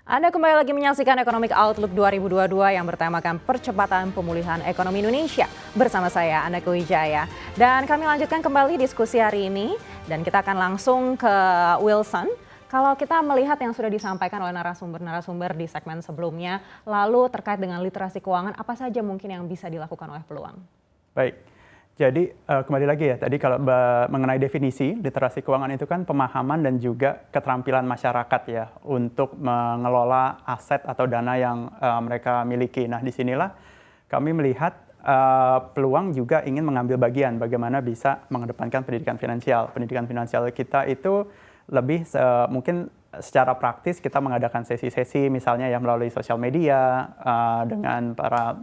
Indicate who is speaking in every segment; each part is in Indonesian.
Speaker 1: Anda kembali lagi menyaksikan Economic Outlook 2022 yang bertemakan percepatan pemulihan ekonomi Indonesia bersama saya, Anna Wijaya. Dan kami lanjutkan kembali diskusi hari ini dan kita akan langsung ke Wilson. Kalau kita melihat yang sudah disampaikan oleh narasumber-narasumber di segmen sebelumnya, lalu terkait dengan literasi keuangan, apa saja mungkin yang bisa dilakukan oleh peluang?
Speaker 2: Baik. Jadi kembali lagi ya, tadi kalau mengenai definisi, literasi keuangan itu kan pemahaman dan juga keterampilan masyarakat ya untuk mengelola aset atau dana yang mereka miliki. Nah, disinilah kami melihat peluang juga ingin mengambil bagian bagaimana bisa mengedepankan pendidikan finansial. Pendidikan finansial kita itu lebih mungkin secara praktis kita mengadakan sesi-sesi misalnya yang melalui sosial media dengan para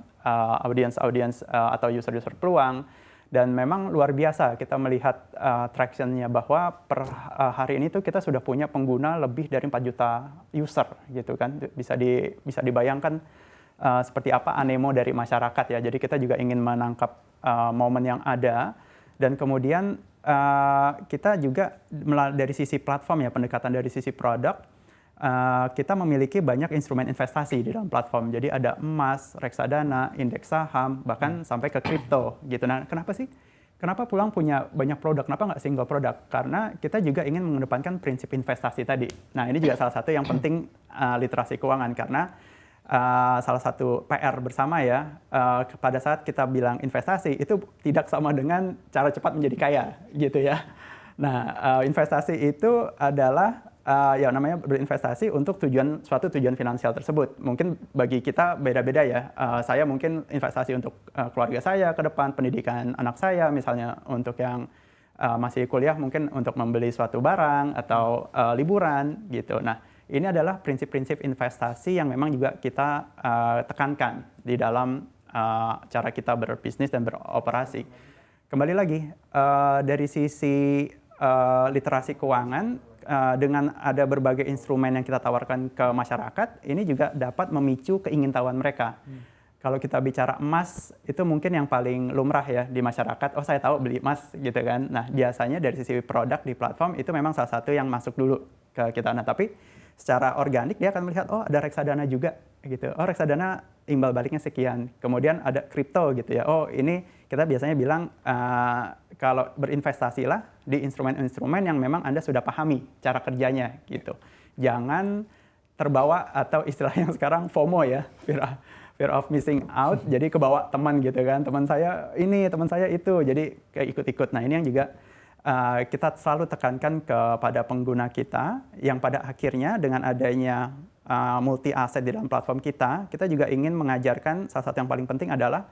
Speaker 2: audiens atau user-user peluang. Dan memang luar biasa kita melihat traction-nya bahwa per hari ini tuh kita sudah punya pengguna lebih dari 4 juta user gitu kan. Bisa dibayangkan seperti apa animo dari masyarakat ya. Jadi kita juga ingin menangkap momen yang ada dan kemudian kita juga dari sisi platform ya, pendekatan dari sisi produk, kita memiliki banyak instrumen investasi di dalam platform. Jadi ada emas, reksadana, indeks saham, bahkan sampai ke kripto gitu. Nah, kenapa sih? Kenapa Pulang punya banyak produk? Kenapa nggak single produk? Karena kita juga ingin mengedepankan prinsip investasi tadi. Nah, ini juga salah satu yang penting literasi keuangan karena salah satu PR bersama ya, pada saat kita bilang investasi itu tidak sama dengan cara cepat menjadi kaya gitu ya. Nah, investasi itu adalah ya namanya berinvestasi untuk suatu tujuan finansial tersebut. Mungkin bagi kita beda-beda ya. Saya mungkin investasi untuk keluarga saya ke depan, pendidikan anak saya misalnya, untuk yang masih kuliah mungkin untuk membeli suatu barang atau liburan gitu. Nah, ini adalah prinsip-prinsip investasi yang memang juga kita tekankan di dalam cara kita berbisnis dan beroperasi. Kembali lagi, dari sisi literasi keuangan, dengan ada berbagai instrumen yang kita tawarkan ke masyarakat, ini juga dapat memicu keingintahuan mereka. Kalau kita bicara emas, itu mungkin yang paling lumrah ya di masyarakat. Oh, saya tahu beli emas gitu kan. Nah, biasanya dari sisi produk di platform itu memang salah satu yang masuk dulu ke kita. Nah, tapi secara organik dia akan melihat, oh ada reksadana juga gitu. Oh, reksadana imbal baliknya sekian. Kemudian ada kripto gitu ya. Oh, ini kita biasanya bilang kalau berinvestasilah di instrumen-instrumen yang memang Anda sudah pahami cara kerjanya gitu. Jangan terbawa atau istilah yang sekarang FOMO ya, fear of missing out. Jadi kebawa teman gitu kan. Teman saya ini, teman saya itu. Jadi kayak ikut-ikut. Nah, ini yang juga kita selalu tekankan kepada pengguna kita yang pada akhirnya dengan adanya multi aset di dalam platform kita juga ingin mengajarkan salah satu yang paling penting adalah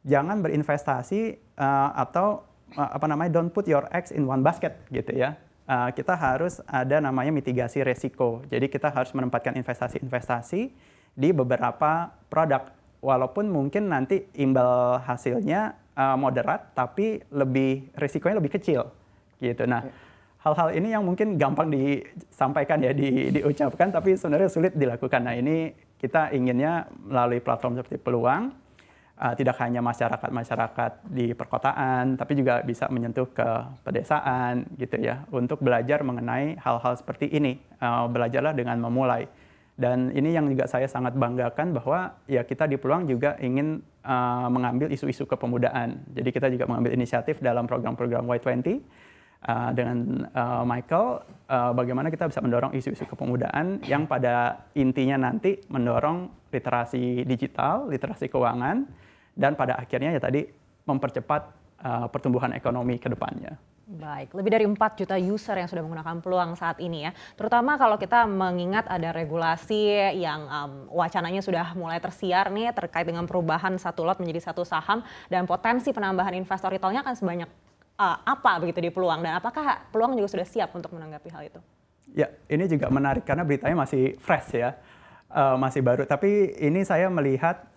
Speaker 2: jangan berinvestasi atau don't put your eggs in one basket gitu ya. Kita harus ada namanya mitigasi resiko. Jadi kita harus menempatkan investasi-investasi di beberapa produk. Walaupun mungkin nanti imbal hasilnya moderat, tapi resikonya lebih kecil gitu. Nah, hal-hal ini yang mungkin gampang disampaikan ya, diucapkan, tapi sebenarnya sulit dilakukan. Nah, ini kita inginnya melalui platform seperti Peluang, tidak hanya masyarakat di perkotaan, tapi juga bisa menyentuh ke pedesaan gitu ya, untuk belajar mengenai hal-hal seperti ini. Belajarlah dengan memulai. Dan ini yang juga saya sangat banggakan bahwa ya kita di Peluang juga ingin mengambil isu-isu kepemudaan. Jadi kita juga mengambil inisiatif dalam program-program Y20 dengan Michael, bagaimana kita bisa mendorong isu-isu kepemudaan yang pada intinya nanti mendorong literasi digital, literasi keuangan, dan pada akhirnya ya tadi mempercepat pertumbuhan ekonomi ke depannya.
Speaker 1: Baik, lebih dari 4 juta user yang sudah menggunakan Peluang saat ini ya. Terutama kalau kita mengingat ada regulasi yang wacananya sudah mulai tersiar nih terkait dengan perubahan satu lot menjadi satu saham dan potensi penambahan investor retailnya akan sebanyak apa begitu di Peluang, dan apakah Peluang juga sudah siap untuk menanggapi hal itu?
Speaker 2: Ya, ini juga menarik karena beritanya masih fresh ya, masih baru. Tapi ini saya melihat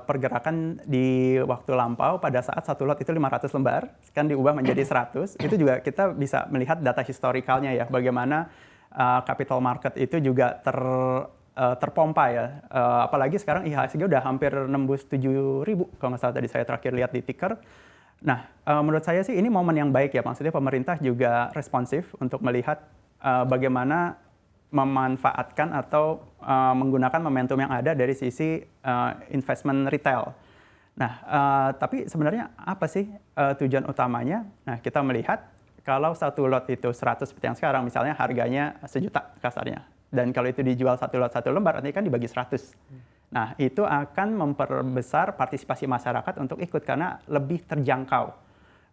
Speaker 2: pergerakan di waktu lampau pada saat satu lot itu 500 lembar, kan diubah menjadi 100. Itu juga kita bisa melihat data historikalnya ya, bagaimana capital market itu juga terpompa ya. Apalagi sekarang IHSG udah hampir nembus 7.000 kalau nggak salah tadi saya terakhir lihat di ticker. Nah, menurut saya sih ini momen yang baik ya, maksudnya pemerintah juga responsif untuk melihat bagaimana memanfaatkan atau menggunakan momentum yang ada dari sisi investment retail. Nah, tapi sebenarnya apa sih tujuan utamanya? Nah, kita melihat kalau satu lot itu 100 seperti yang sekarang, misalnya harganya 1 juta kasarnya. Dan kalau itu dijual satu lot 1 lembar, artinya kan dibagi 100. Nah, itu akan memperbesar partisipasi masyarakat untuk ikut karena lebih terjangkau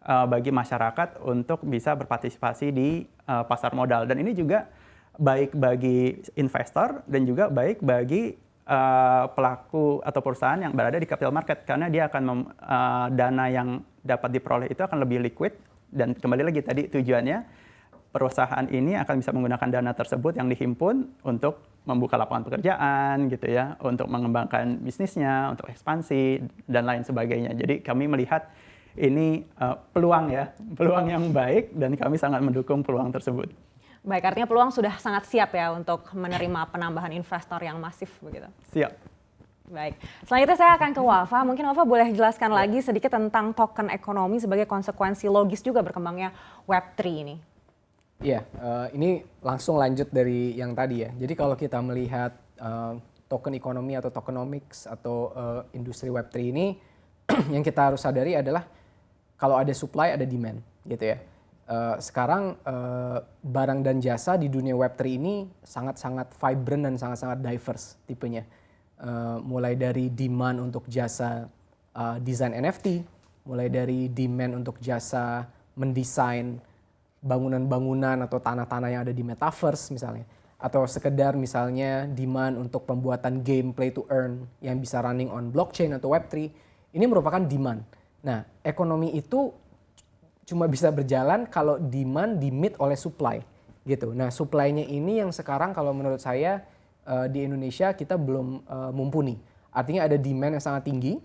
Speaker 2: bagi masyarakat untuk bisa berpartisipasi di pasar modal. Dan ini juga baik bagi investor dan juga baik bagi pelaku atau perusahaan yang berada di capital market karena dia akan dana yang dapat diperoleh itu akan lebih liquid. Dan kembali lagi tadi tujuannya perusahaan ini akan bisa menggunakan dana tersebut yang dihimpun untuk membuka lapangan pekerjaan gitu ya, untuk mengembangkan bisnisnya, untuk ekspansi dan lain sebagainya. Jadi kami melihat ini peluang yang baik dan kami sangat mendukung peluang tersebut.
Speaker 1: Baik, artinya peluang sudah sangat siap ya untuk menerima penambahan investor yang masif begitu.
Speaker 2: Siap.
Speaker 1: Baik, selanjutnya saya akan ke Wafa. Mungkin Wafa boleh jelaskan lagi sedikit tentang token ekonomi sebagai konsekuensi logis juga berkembangnya Web3 ini.
Speaker 3: Iya, ini langsung lanjut dari yang tadi ya. Jadi kalau kita melihat token ekonomi atau tokenomics atau industri Web3 ini, yang kita harus sadari adalah kalau ada supply ada demand gitu ya. Sekarang barang dan jasa di dunia Web3 ini sangat-sangat vibrant dan sangat-sangat diverse tipenya. Mulai dari demand untuk jasa desain NFT, mulai dari demand untuk jasa mendesain bangunan-bangunan atau tanah-tanah yang ada di metaverse misalnya, atau sekedar misalnya demand untuk pembuatan game play to earn yang bisa running on blockchain atau Web3, ini merupakan demand. Nah, ekonomi itu cuma bisa berjalan kalau demand di-meet oleh supply gitu. Nah, supply-nya ini yang sekarang kalau menurut saya di Indonesia kita belum mumpuni. Artinya ada demand yang sangat tinggi,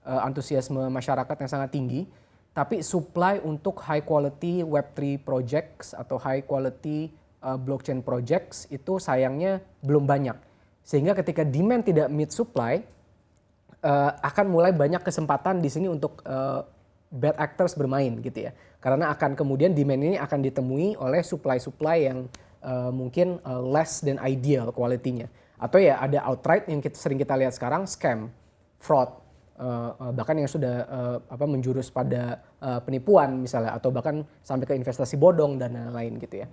Speaker 3: antusiasme masyarakat yang sangat tinggi, tapi supply untuk high quality Web3 projects atau high quality blockchain projects itu sayangnya belum banyak. Sehingga ketika demand tidak meet supply, akan mulai banyak kesempatan di sini untuk bad actors bermain gitu ya. Karena akan kemudian demand ini akan ditemui oleh supply-supply yang mungkin less than ideal quality-nya. Atau ya ada outright yang sering kita lihat sekarang, scam, fraud, bahkan yang sudah menjurus pada penipuan misalnya, atau bahkan sampai ke investasi bodong dan lain-lain gitu ya.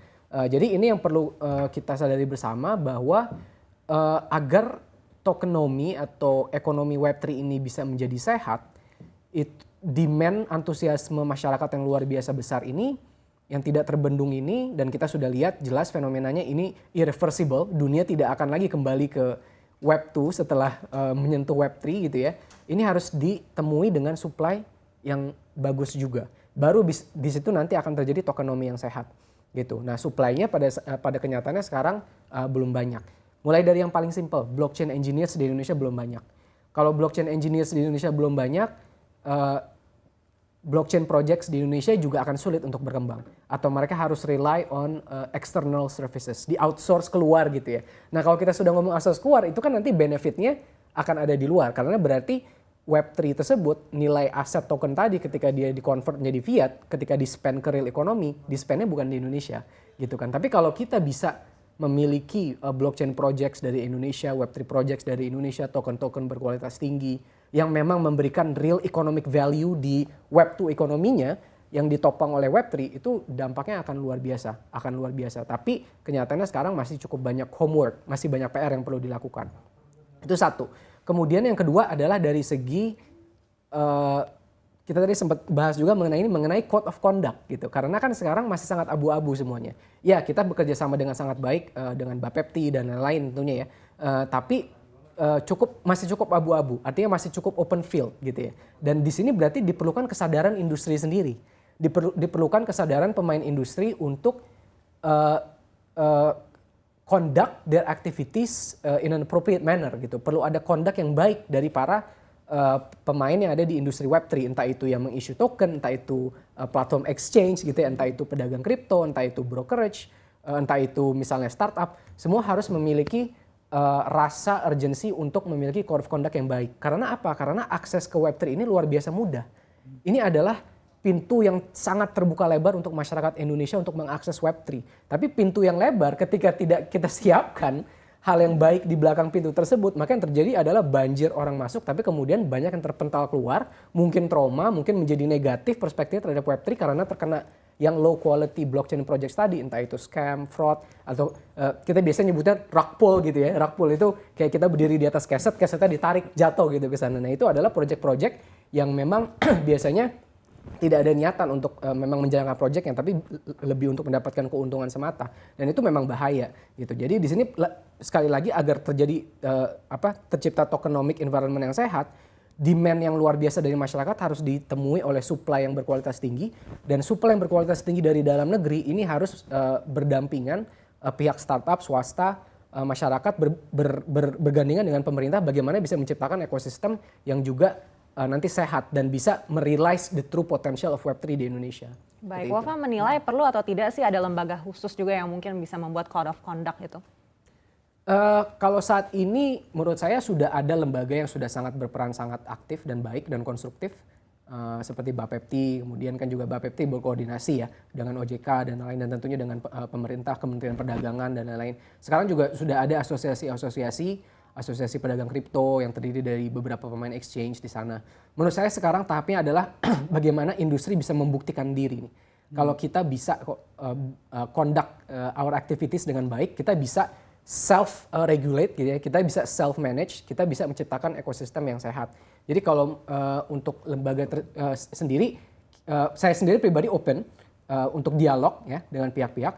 Speaker 3: Jadi ini yang perlu kita sadari bersama bahwa agar tokenomics atau ekonomi Web3 ini bisa menjadi sehat, demand antusiasme masyarakat yang luar biasa besar ini, yang tidak terbendung ini, dan kita sudah lihat jelas fenomenanya ini irreversible, dunia tidak akan lagi kembali ke Web 2 setelah menyentuh Web 3 gitu ya. Ini harus ditemui dengan supply yang bagus juga. Baru di situ nanti akan terjadi tokenomics yang sehat gitu. Nah, supply-nya pada kenyataannya sekarang belum banyak. Mulai dari yang paling simple, blockchain engineers di Indonesia belum banyak. Kalau blockchain engineers di Indonesia belum banyak, blockchain projects di Indonesia juga akan sulit untuk berkembang. Atau mereka harus rely on external services, di outsource keluar gitu ya. Nah, kalau kita sudah ngomong outsource keluar, itu kan nanti benefitnya akan ada di luar. Karena berarti Web3 tersebut, nilai aset token tadi ketika dia di-convert menjadi fiat, ketika di-spend ke real economy, di-spendnya bukan di Indonesia gitu kan. Tapi kalau kita bisa memiliki blockchain projects dari Indonesia, Web3 projects dari Indonesia, token-token berkualitas tinggi, yang memang memberikan real economic value di Web2 ekonominya, yang ditopang oleh Web3, itu dampaknya akan luar biasa. Tapi kenyataannya sekarang masih cukup banyak homework, masih banyak PR yang perlu dilakukan. Itu satu. Kemudian yang kedua adalah dari segi, kita tadi sempat bahas juga mengenai code of conduct gitu. Karena kan sekarang masih sangat abu-abu semuanya. Ya, kita bekerja sama dengan sangat baik dengan Bapepti dan lain-lain tentunya ya. Tapi masih cukup abu-abu, artinya masih cukup open field gitu ya. Dan di sini berarti diperlukan kesadaran industri sendiri. Diperlukan kesadaran pemain industri untuk conduct their activities in an appropriate manner gitu. Perlu ada conduct yang baik dari para pemain yang ada di industri Web3, entah itu yang meng-issue token, entah itu platform exchange gitu ya, entah itu pedagang kripto, entah itu brokerage, entah itu misalnya startup, semua harus memiliki rasa urgensi untuk memiliki code of conduct yang baik. Karena apa? Karena akses ke Web3 ini luar biasa mudah. Ini adalah pintu yang sangat terbuka lebar untuk masyarakat Indonesia untuk mengakses Web3. Tapi pintu yang lebar ketika tidak kita siapkan hal yang baik di belakang pintu tersebut, maka yang terjadi adalah banjir orang masuk, tapi kemudian banyak yang terpental keluar, mungkin trauma, mungkin menjadi negatif perspektif terhadap Web3 karena terkena yang low quality blockchain project tadi, entah itu scam, fraud, atau kita biasanya nyebutnya rug pull gitu ya. Rug pull itu kayak kita berdiri di atas kesetnya ditarik jatuh gitu ke sana. Nah itu adalah project-project yang memang biasanya tidak ada niatan untuk memang menjalankan project yang tapi lebih untuk mendapatkan keuntungan semata, dan itu memang bahaya gitu. Jadi di sini sekali lagi agar terjadi tercipta tokenomic environment yang sehat, demand yang luar biasa dari masyarakat harus ditemui oleh supply yang berkualitas tinggi, dan supply yang berkualitas tinggi dari dalam negeri ini harus berdampingan pihak startup, swasta, masyarakat bergandengan dengan pemerintah bagaimana bisa menciptakan ekosistem yang juga nanti sehat dan bisa merealize the true potential of Web3 di Indonesia.
Speaker 1: Baik, Wafa menilai perlu atau tidak sih ada lembaga khusus juga yang mungkin bisa membuat code of conduct itu?
Speaker 3: Kalau saat ini menurut saya sudah ada lembaga yang sudah sangat berperan sangat aktif dan baik dan konstruktif, seperti Bapepti, kemudian kan juga Bapepti berkoordinasi ya dengan OJK dan lain-lain, dan tentunya dengan pemerintah, Kementerian Perdagangan dan lain-lain. Sekarang juga sudah ada asosiasi pedagang kripto yang terdiri dari beberapa pemain exchange di sana. Menurut saya sekarang tahapnya adalah bagaimana industri bisa membuktikan diri nih. Kalau kita bisa conduct our activities dengan baik, kita bisa self regulate gitu ya, kita bisa self manage, kita bisa menciptakan ekosistem yang sehat. Jadi kalau untuk lembaga sendiri, saya sendiri pribadi open untuk dialog ya dengan pihak-pihak,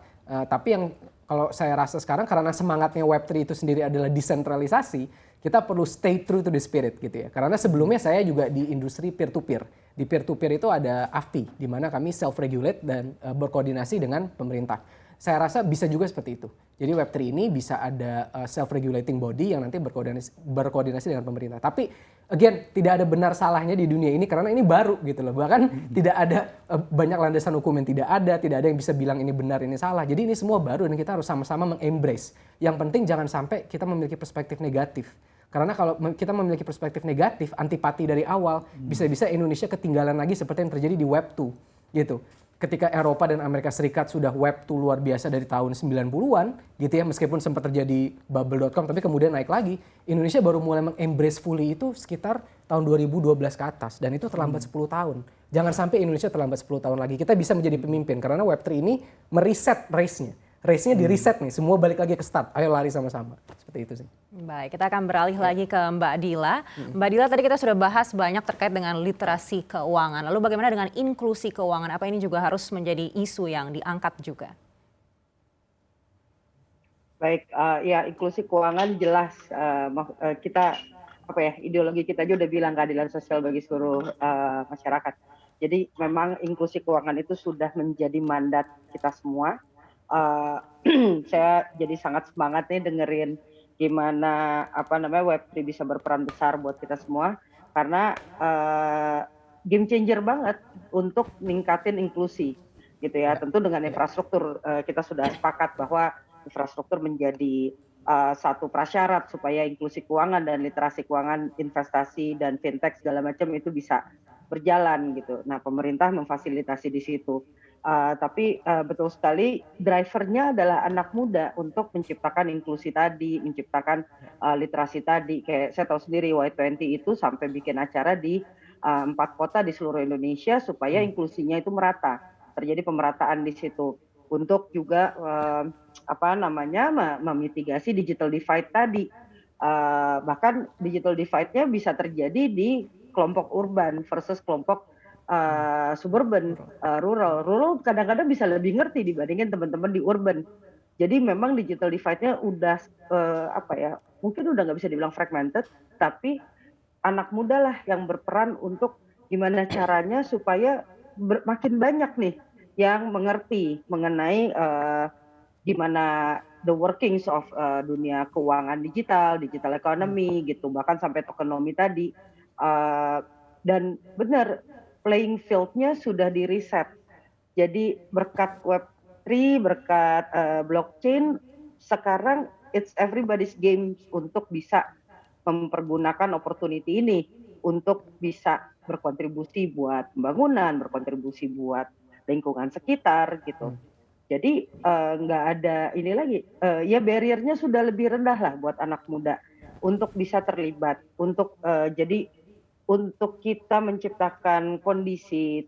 Speaker 3: tapi yang kalau saya rasa sekarang karena semangatnya Web3 itu sendiri adalah desentralisasi, kita perlu stay true to the spirit gitu ya. Karena sebelumnya saya juga di industri peer-to-peer. Di peer-to-peer itu ada AFPI, di mana kami self-regulate dan berkoordinasi dengan pemerintah. Saya rasa bisa juga seperti itu. Jadi Web3 ini bisa ada self-regulating body yang nanti berkoordinasi dengan pemerintah. Tapi again, tidak ada benar salahnya di dunia ini karena ini baru gitu loh. Bahkan tidak ada banyak landasan hukum yang tidak ada yang bisa bilang ini benar, ini salah. Jadi ini semua baru dan kita harus sama-sama meng-embrace. Yang penting jangan sampai kita memiliki perspektif negatif. Karena kalau kita memiliki perspektif negatif, antipati dari awal, bisa-bisa Indonesia ketinggalan lagi seperti yang terjadi di Web 2 gitu. Ketika Eropa dan Amerika Serikat sudah Web 2 luar biasa dari tahun 90-an gitu ya, meskipun sempat terjadi bubble.com tapi kemudian naik lagi, Indonesia baru mulai meng-embrace fully itu sekitar tahun 2012 ke atas, dan itu terlambat 10 tahun. Jangan sampai Indonesia terlambat 10 tahun lagi. Kita bisa menjadi pemimpin karena Web3 ini mereset race-nya. Race-nya di reset nih, semua balik lagi ke start. Ayo lari sama-sama. Seperti itu sih.
Speaker 1: Baik, kita akan beralih lagi ke Mbak Dila. Mbak Dila, tadi kita sudah bahas banyak terkait dengan literasi keuangan. Lalu bagaimana dengan inklusi keuangan? Apa ini juga harus menjadi isu yang diangkat juga?
Speaker 4: Baik, ya inklusi keuangan jelas kita ideologi kita aja udah bilang keadilan sosial bagi seluruh masyarakat. Jadi memang inklusi keuangan itu sudah menjadi mandat kita semua. Saya jadi sangat semangat nih dengerin gimana Web3 bisa berperan besar buat kita semua karena game changer banget untuk ningkatin inklusi gitu ya. Tentu dengan infrastruktur kita sudah sepakat bahwa infrastruktur menjadi satu prasyarat supaya inklusi keuangan dan literasi keuangan, investasi dan fintech segala macam itu bisa berjalan gitu. Nah, pemerintah memfasilitasi di situ. Tapi betul sekali drivernya adalah anak muda untuk menciptakan inklusi tadi, menciptakan literasi tadi. Kayak saya tahu sendiri Y20 itu sampai bikin acara di 4 kota di seluruh Indonesia supaya inklusinya itu merata. Terjadi pemerataan di situ untuk juga memitigasi digital divide tadi. Bahkan digital divide-nya bisa terjadi di kelompok urban versus kelompok suburban, rural kadang-kadang bisa lebih ngerti dibandingin teman-teman di urban. Jadi memang digital divide-nya udah mungkin udah nggak bisa dibilang fragmented, tapi anak muda lah yang berperan untuk gimana caranya supaya makin banyak nih yang mengerti mengenai gimana the workings of dunia keuangan digital economy gitu, bahkan sampai tokenomics tadi. Dan benar, playing field-nya sudah di reset. Jadi berkat Web3, berkat blockchain, sekarang it's everybody's game untuk bisa mempergunakan opportunity ini untuk bisa berkontribusi buat pembangunan, berkontribusi buat lingkungan sekitar gitu. Jadi nggak ada ini lagi, ya barrier-nya sudah lebih rendah lah buat anak muda untuk bisa terlibat, jadi untuk kita menciptakan kondisi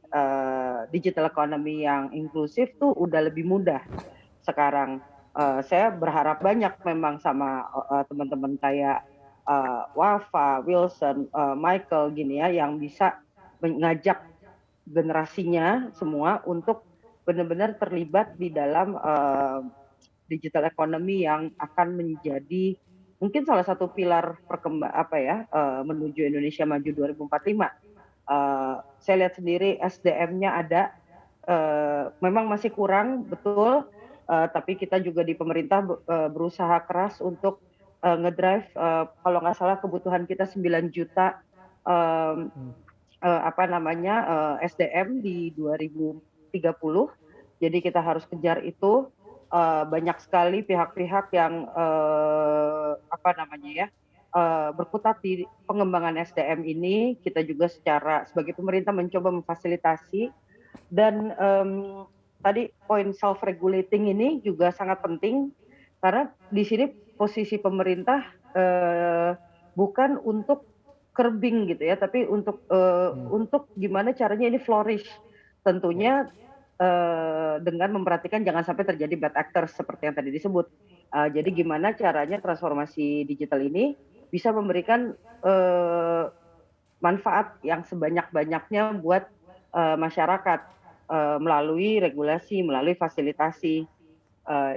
Speaker 4: digital economy yang inklusif tuh udah lebih mudah sekarang. Saya berharap banyak memang sama teman-teman kayak Wafa, Wilson, Michael gini ya, yang bisa mengajak generasinya semua untuk benar-benar terlibat di dalam digital economy yang akan menjadi mungkin salah satu pilar menuju Indonesia Maju 2045. Saya lihat sendiri SDM-nya ada, memang masih kurang betul, tapi kita juga di pemerintah berusaha keras untuk ngedrive, kalau nggak salah kebutuhan kita 9 juta SDM di 2030. Jadi kita harus kejar itu. Banyak sekali pihak-pihak yang berkutat di pengembangan SDM ini. Kita juga sebagai pemerintah mencoba memfasilitasi, dan tadi poin self regulating ini juga sangat penting, karena di sini posisi pemerintah bukan untuk curbing gitu ya, tapi untuk gimana caranya ini flourish, tentunya dengan memperhatikan jangan sampai terjadi bad actors seperti yang tadi disebut. Jadi gimana caranya transformasi digital ini bisa memberikan manfaat yang sebanyak-banyaknya buat masyarakat melalui regulasi, melalui fasilitasi,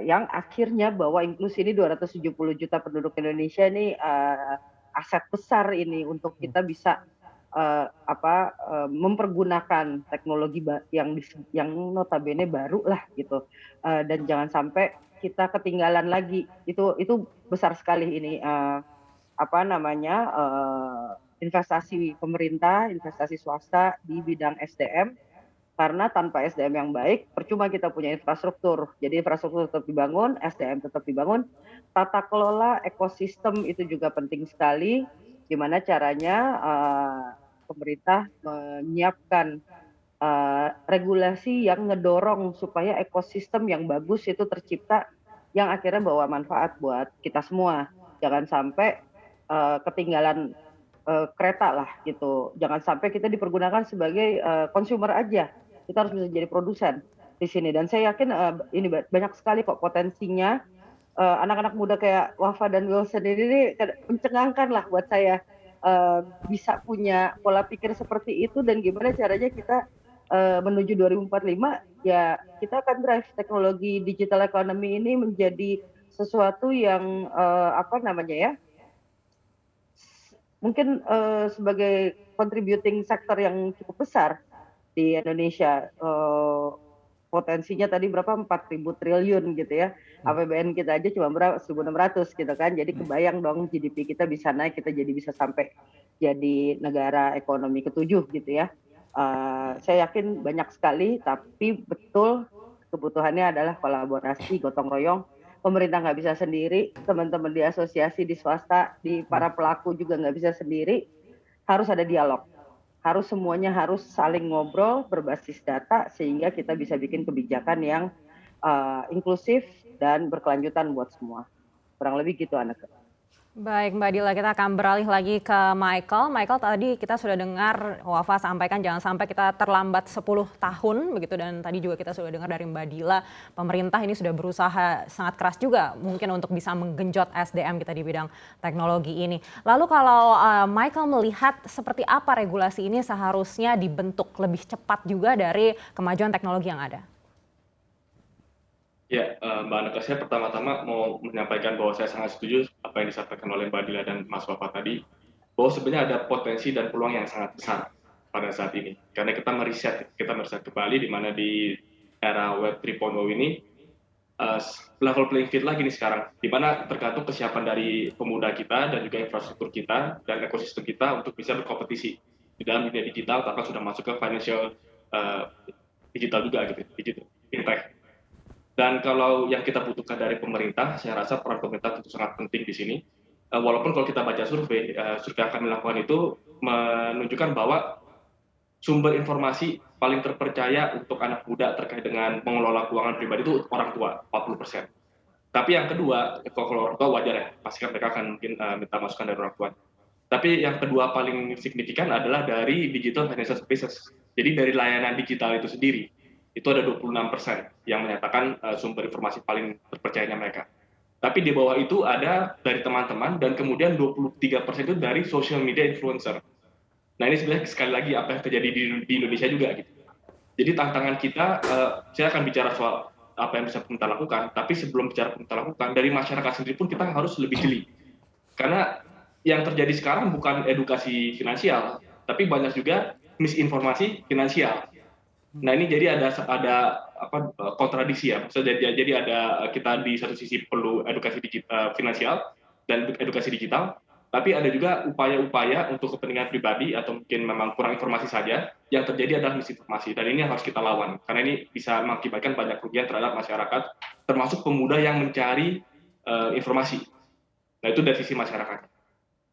Speaker 4: yang akhirnya bahwa inklusi ini 270 juta penduduk Indonesia ini aset besar ini untuk kita bisa mempergunakan teknologi yang notabene baru lah gitu, dan jangan sampai kita ketinggalan lagi. Itu besar sekali ini investasi pemerintah, investasi swasta di bidang SDM, karena tanpa SDM yang baik percuma kita punya infrastruktur. Jadi infrastruktur tetap dibangun, SDM tetap dibangun, tata kelola ekosistem itu juga penting sekali. Gimana caranya pemerintah menyiapkan regulasi yang ngedorong supaya ekosistem yang bagus itu tercipta, yang akhirnya bawa manfaat buat kita semua. Jangan sampai ketinggalan kereta lah gitu. Jangan sampai kita dipergunakan sebagai consumer aja. Kita harus bisa jadi produsen di sini. Dan saya yakin ini banyak sekali kok potensinya. Anak-anak muda kayak Wafa dan Wilson ini mencengangkan lah buat saya. Bisa punya pola pikir seperti itu, dan gimana caranya kita menuju 2045 ya kita akan drive teknologi digital economy ini menjadi sesuatu yang mungkin sebagai contributing sector yang cukup besar di Indonesia. Potensinya tadi berapa, 4.000 triliun gitu ya. APBN kita aja cuma berapa, 1.600 gitu kan. Jadi kebayang dong GDP kita bisa naik, kita jadi bisa sampai jadi negara ekonomi ketujuh gitu ya. Saya yakin banyak sekali, tapi betul kebutuhannya adalah kolaborasi, gotong royong. Pemerintah nggak bisa sendiri, teman-teman di asosiasi, di swasta, di para pelaku juga nggak bisa sendiri. Harus ada dialog. Semuanya harus saling ngobrol berbasis data, sehingga kita bisa bikin kebijakan yang inklusif dan berkelanjutan buat semua. Kurang lebih gitu, Anneke.
Speaker 1: Baik Mbak Dila, kita akan beralih lagi ke Michael. Michael, tadi kita sudah dengar Wafa sampaikan jangan sampai kita terlambat 10 tahun begitu, dan tadi juga kita sudah dengar dari Mbak Dila, pemerintah ini sudah berusaha sangat keras juga mungkin untuk bisa menggenjot SDM kita di bidang teknologi ini. Lalu kalau Michael melihat seperti apa regulasi ini seharusnya dibentuk lebih cepat juga dari kemajuan teknologi yang ada?
Speaker 5: Ya, Mbak Anneke, saya pertama-tama mau menyampaikan bahwa saya sangat setuju apa yang disampaikan oleh Mbak Dila dan Mas Wafa tadi, bahwa sebenarnya ada potensi dan peluang yang sangat besar pada saat ini. Karena kita meriset kembali di mana di era Web 3.0 ini, level playing field lagi nih sekarang, di mana tergantung kesiapan dari pemuda kita dan juga infrastruktur kita dan ekosistem kita untuk bisa berkompetisi di dalam dunia digital, bahkan sudah masuk ke financial digital juga gitu, digital fintech. Dan kalau yang kita butuhkan dari pemerintah, saya rasa peran pemerintah tentu sangat penting di sini. Walaupun kalau kita baca survei yang kami lakukan itu menunjukkan bahwa sumber informasi paling terpercaya untuk anak muda terkait dengan mengelola keuangan pribadi itu orang tua, 40%. Tapi yang kedua, kalau orang tua wajar ya, pasti kan mereka akan mungkin minta masukan dari orang tua. Tapi yang kedua paling signifikan adalah dari digital financial services. Jadi dari layanan digital itu sendiri, itu ada 26% yang menyatakan sumber informasi paling terpercayanya mereka. Tapi di bawah itu ada dari teman-teman dan kemudian 23% itu dari social media influencer. Nah ini sebenarnya sekali lagi apa yang terjadi di Indonesia juga gitu. Jadi tantangan kita, saya akan bicara soal apa yang bisa pemerintah lakukan, tapi sebelum bicara pemerintah lakukan, dari masyarakat sendiri pun kita harus lebih jeli. Karena yang terjadi sekarang bukan edukasi finansial, tapi banyak juga misinformasi finansial. Nah ini jadi ada kontradiksi ya. Maksudnya jadi ada kita di satu sisi perlu edukasi finansial dan edukasi digital, tapi ada juga upaya-upaya untuk kepentingan pribadi atau mungkin memang kurang informasi saja yang terjadi adalah misinformasi dan ini yang harus kita lawan karena ini bisa mengakibatkan banyak kerugian terhadap masyarakat termasuk pemuda yang mencari informasi. Nah itu dari sisi masyarakat.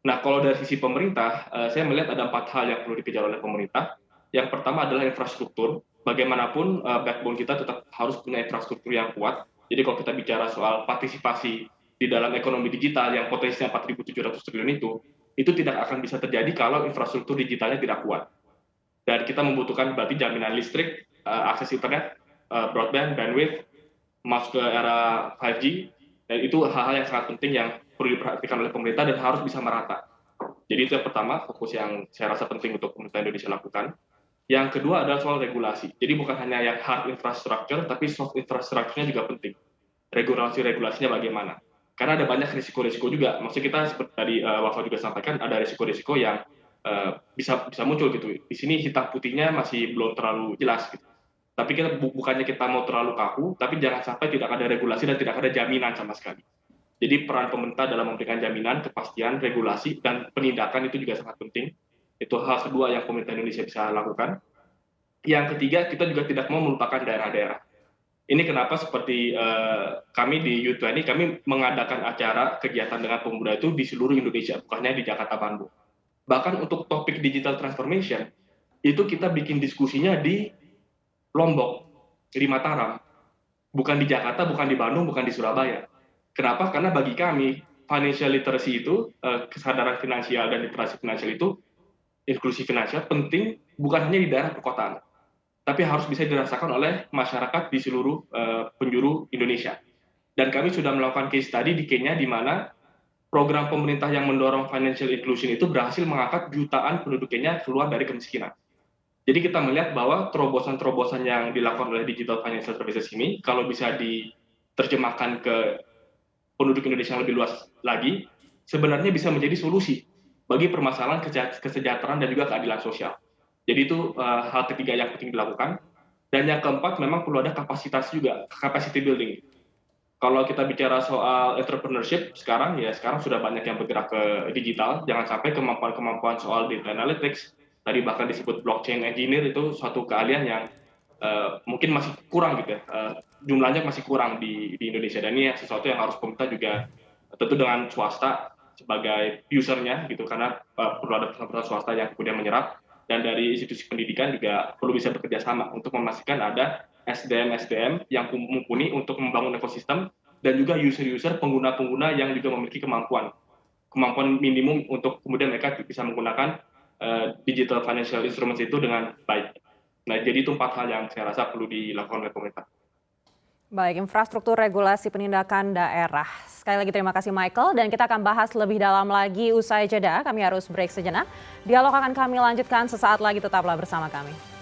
Speaker 5: Nah kalau dari sisi pemerintah, saya melihat ada 4 hal yang perlu dikejar oleh pemerintah. Yang pertama adalah infrastruktur. Bagaimanapun backbone kita tetap harus punya infrastruktur yang kuat. Jadi kalau kita bicara soal partisipasi di dalam ekonomi digital yang potensinya 4.700 triliun itu tidak akan bisa terjadi kalau infrastruktur digitalnya tidak kuat. Dan kita membutuhkan berarti jaminan listrik, akses internet, broadband, bandwidth, masuk ke era 5G, dan itu hal-hal yang sangat penting yang perlu diperhatikan oleh pemerintah dan harus bisa merata. Jadi itu yang pertama, fokus yang saya rasa penting untuk pemerintah Indonesia lakukan. Yang kedua adalah soal regulasi. Jadi bukan hanya yang hard infrastructure, tapi soft infrastructure-nya juga penting. Regulasinya bagaimana? Karena ada banyak risiko-risiko juga. Maksudnya kita seperti tadi Wafa juga sampaikan, ada risiko-risiko yang bisa muncul gitu. Di sini hitam putihnya masih belum terlalu jelas gitu. Tapi kita bukannya kita mau terlalu kaku, tapi jangan sampai tidak ada regulasi dan tidak ada jaminan sama sekali. Jadi peran pemerintah dalam memberikan jaminan, kepastian, regulasi, dan penindakan itu juga sangat penting. Itu hal kedua yang pemerintah Indonesia bisa lakukan. Yang ketiga, kita juga tidak mau melupakan daerah-daerah. Ini kenapa seperti kami di U20, kami mengadakan acara kegiatan dengan pemuda itu di seluruh Indonesia, bukannya di Jakarta, Bandung. Bahkan untuk topik digital transformation, itu kita bikin diskusinya di Lombok, di Mataram. Bukan di Jakarta, bukan di Bandung, bukan di Surabaya. Kenapa? Karena bagi kami, financial literacy itu, kesadaran finansial dan literasi finansial itu, inklusi finansial penting bukan hanya di daerah perkotaan, tapi harus bisa dirasakan oleh masyarakat di seluruh penjuru Indonesia. Dan kami sudah melakukan case study di Kenya di mana program pemerintah yang mendorong financial inclusion itu berhasil mengangkat jutaan penduduk Kenya keluar dari kemiskinan. Jadi kita melihat bahwa terobosan-terobosan yang dilakukan oleh digital financial services ini kalau bisa diterjemahkan ke penduduk Indonesia yang lebih luas lagi, sebenarnya bisa menjadi solusi bagi permasalahan kesejahteraan dan juga keadilan sosial. Jadi itu hal ketiga yang penting dilakukan. Dan yang keempat memang perlu ada kapasitas juga, capacity building. Kalau kita bicara soal entrepreneurship sekarang sudah banyak yang bergerak ke digital. Jangan sampai kemampuan-kemampuan soal data analytics, tadi bahkan disebut blockchain engineer itu suatu keahlian yang mungkin masih kurang gitu ya. Jumlahnya masih kurang di Indonesia. Dan ini sesuatu yang harus pemerintah juga tentu dengan swasta sebagai usernya gitu karena perlu ada perusahaan swasta yang kemudian menyerap dan dari institusi pendidikan juga perlu bisa bekerja sama untuk memastikan ada SDM yang mumpuni untuk membangun ekosistem dan juga user-user pengguna-pengguna yang juga memiliki kemampuan minimum untuk kemudian mereka bisa menggunakan digital financial instruments itu dengan baik. Nah jadi itu 4 hal yang saya rasa perlu dilakukan oleh pemerintah.
Speaker 1: Baik, infrastruktur, regulasi, penindakan daerah. Sekali lagi terima kasih Michael dan kita akan bahas lebih dalam lagi usai jeda. Kami harus break sejenak. Dialog akan kami lanjutkan sesaat lagi, tetaplah bersama kami.